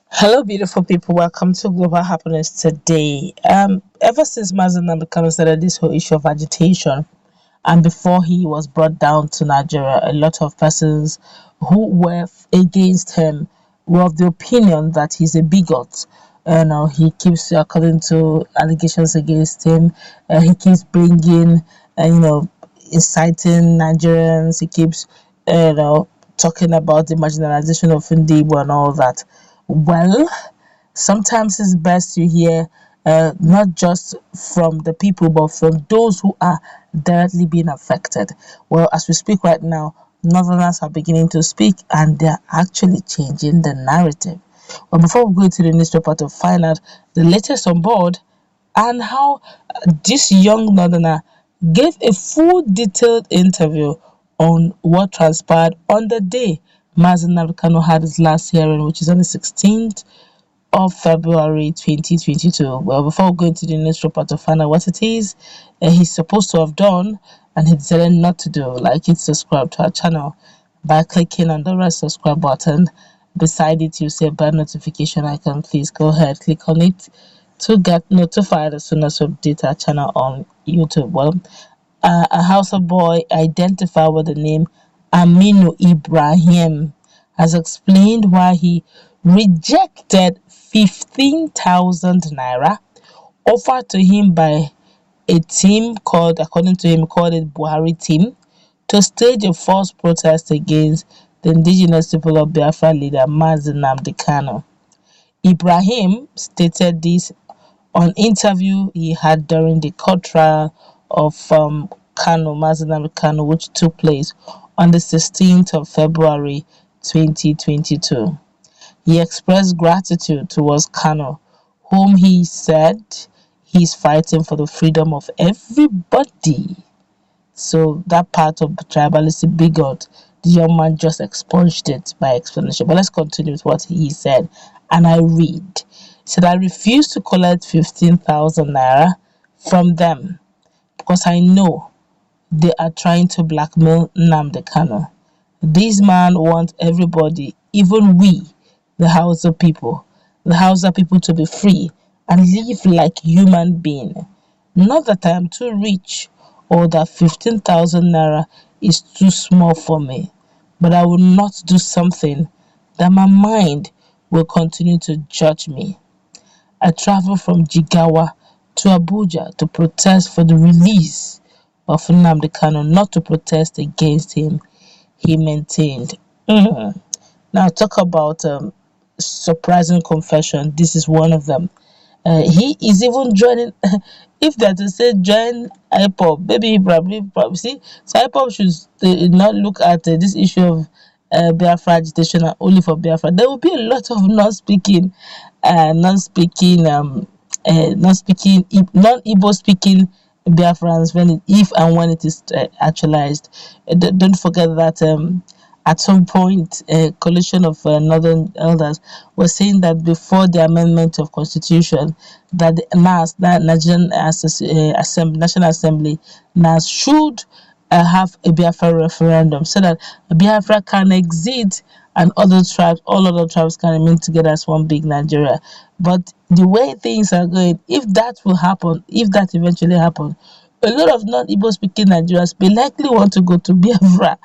Hello, beautiful people. Welcome to Global Happiness today. Ever since Nnamdi Kanu started this whole issue of agitation, and before he was brought down to Nigeria, a lot of persons who were against him were of the opinion that he's a bigot. He keeps, according to allegations against him, he keeps bringing, inciting Nigerians. He keeps, talking about the marginalization of Igbo and all that. Well, sometimes it's best to hear not just from the people but from those who are directly being affected. Well, as we speak right now, Northerners are beginning to speak and they're actually changing the narrative. Well, before we go into the newspaper to find out the latest on board and how this young Northerner gave a full detailed interview on what transpired on the day Mazen Kanu had his last hearing, which is on the 16th of February 2022. Well, before we go into the newspaper to find out what it is he's supposed to have done and he decided not to do, like it, subscribe to our channel by clicking on the red subscribe button. Beside it, you see a bell notification icon. Please go ahead, click on it to get notified as soon as we update our channel on YouTube. Well, a Hausa boy identified with the name Aminu Ibrahim has explained why he rejected 15,000 naira offered to him by a team called, according to him, called it Buhari team to stage a false protest against the indigenous people of Biafra leader Mazen Nnamdi Kanu. Ibrahim stated this on interview he had during the court trial of Mazen Nnamdi Kanu, which took place on the 16th of February 2022. He expressed gratitude towards Kanu, whom he said he's fighting for the freedom of everybody. So that part of tribalistic bigot, the young man just expunged it by explanation. But let's continue with what he said. And I read. He said, I refuse to collect 15,000 naira from them because I know they are trying to blackmail Nnamdi Kanu. This man wants everybody, even we, the Hausa people, to be free and live like human beings. Not that I am too rich or that 15,000 naira is too small for me, but I will not do something that my mind will continue to judge me. I traveled from Jigawa to Abuja to protest for the release of Nnamdi Kanu, not to protest against him, he maintained. Now, talk about surprising confession. This is one of them. He is even joining, if that to say join Ipob, maybe he probably see. So Ipob should not look at this issue of Biafra agitation only for Biafra. There will be a lot of non-speaking, non-Igbo speaking Biafrans if and when it is actualized. Don't forget that at some point, a coalition of northern elders was saying that before the amendment of constitution, that the NAS, that National Assembly, NAS should have a Biafra referendum so that Biafra can exist and all other tribes can remain together as one big Nigeria. But the way things are going, if that eventually happens, a lot of non-Igbo speaking Nigerians may likely want to go to Biafra,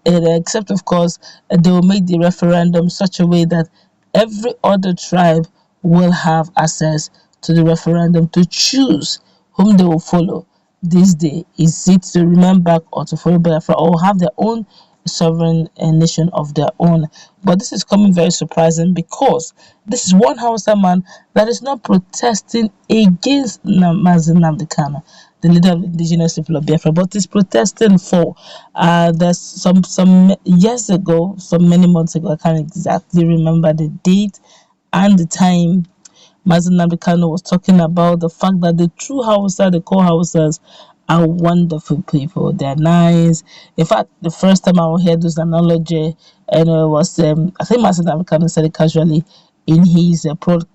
except of course they will make the referendum such a way that every other tribe will have access to the referendum to choose whom they will follow this day. Is it to remain back or to follow Biafra or have their own sovereign nation of their own? But this is coming very surprising because this is one Hausa man that is not protesting against Mazen Nnamdi Kanu, the leader of the indigenous people of Biafra, but is protesting for there's some years ago, some many months ago, I can't exactly remember the date and the time. Mazen Nnamdi Kanu was talking about the fact that the true Hausa, the core Hausas, are wonderful people. They're nice. In fact, the first time I heard this analogy, and it was I think Mazen Nnamdi Kanu said it casually in his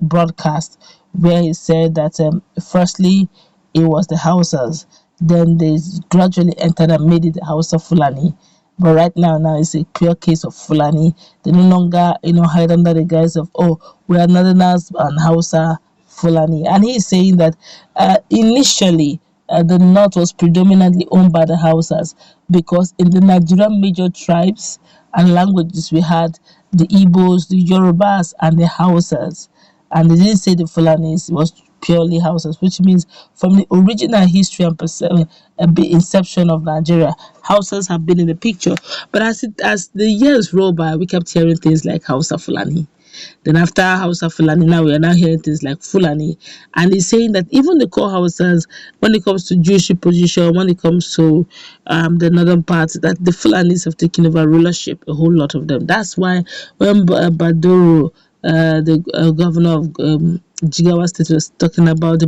broadcast, where he said that firstly it was the Hausas, then they gradually entered and made it the House of Fulani, But right now it's a pure case of Fulani. They no longer, hide under the guise of, oh, we are Northerners and Hausa Fulani. And he is saying that initially the north was predominantly owned by the Hausas, because in the Nigerian major tribes and languages we had the Igbos, the Yorubas, and the Hausas. And they didn't say the Fulanis, it was purely Hausas, which means from the original history and inception of Nigeria, Hausas have been in the picture. But as the years roll by, we kept hearing things like Hausa Fulani. Then after Hausa Fulani, now we are now hearing things like Fulani. And he's saying that even the core Hausas, when it comes to Jewish position, when it comes to the northern parts, that the Fulanis have taken over rulership, a whole lot of them. That's why when Badoro, the governor of Jigawa State, was talking about the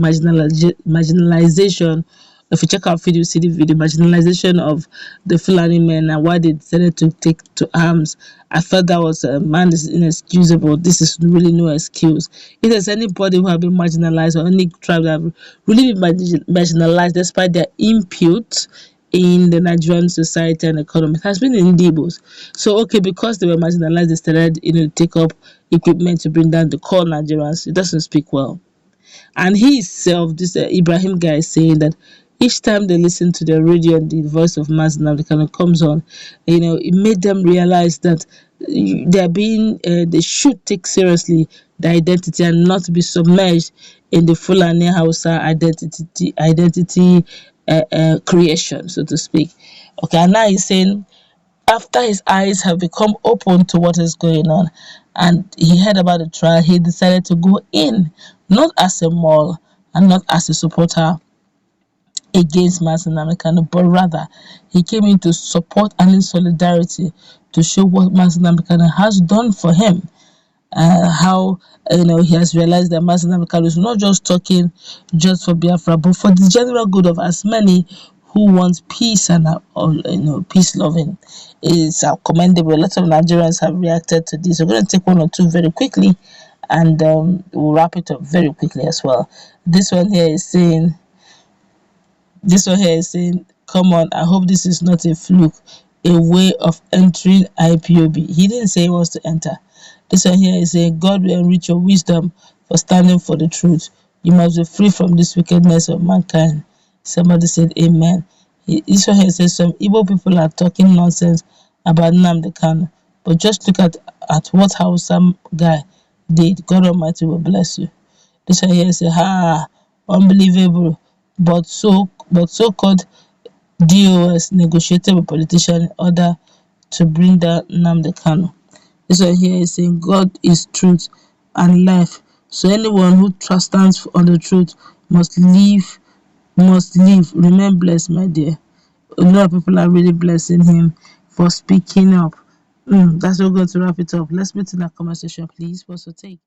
marginalization. If you check out video, you see the video marginalization of the Fulani men and why they decided to take to arms. I felt that was man, is inexcusable. This is really no excuse. If there's anybody who have been marginalized or any tribe that have really been marginalized despite their input in the Nigerian society and economy, it has been in the Igbos. So okay, because they were marginalized, they started to take up equipment to bring down the core Nigerians. It doesn't speak well. And he himself, this Ibrahim guy, is saying that each time they listen to the radio and the voice of Nnamdi kind of comes on, it made them realize that they should take seriously the identity and not be submerged in the Fulani Hausa identity creation, so to speak. Okay, and now he's saying after his eyes have become open to what is going on and he heard about the trial, he decided to go in, not as a mole and not as a supporter against Nnamdi Kanu, but rather he came in to support and in solidarity to show what Nnamdi Kanu has done for him. How he has realized that Nnamdi Kanu is not just talking just for Biafra, but for the general good of as many who want peace and peace loving. Is commendable. A lot of Nigerians have reacted to this. We're going to take one or two very quickly, and we'll wrap it up very quickly as well. This one here is saying, come on, I hope this is not a fluke, a way of entering IPOB. He didn't say he wants to enter. This one here is saying, God will enrich your wisdom for standing for the truth. You must be free from this wickedness of mankind. Somebody said, Amen. This one here says, some Igbo people are talking nonsense about Nnamdi Kanu, but just look at what some guy did. God Almighty will bless you. This one here says, unbelievable, but so-called DOS negotiated with politicians in order to bring down Nnamdi Kanu. This one here is saying God is truth and life. So anyone who stands on the truth must live. Remain blessed, my dear. A lot of people are really blessing him for speaking up. That's what we're going to wrap it up. Let's meet in the comment section, please. What's your take?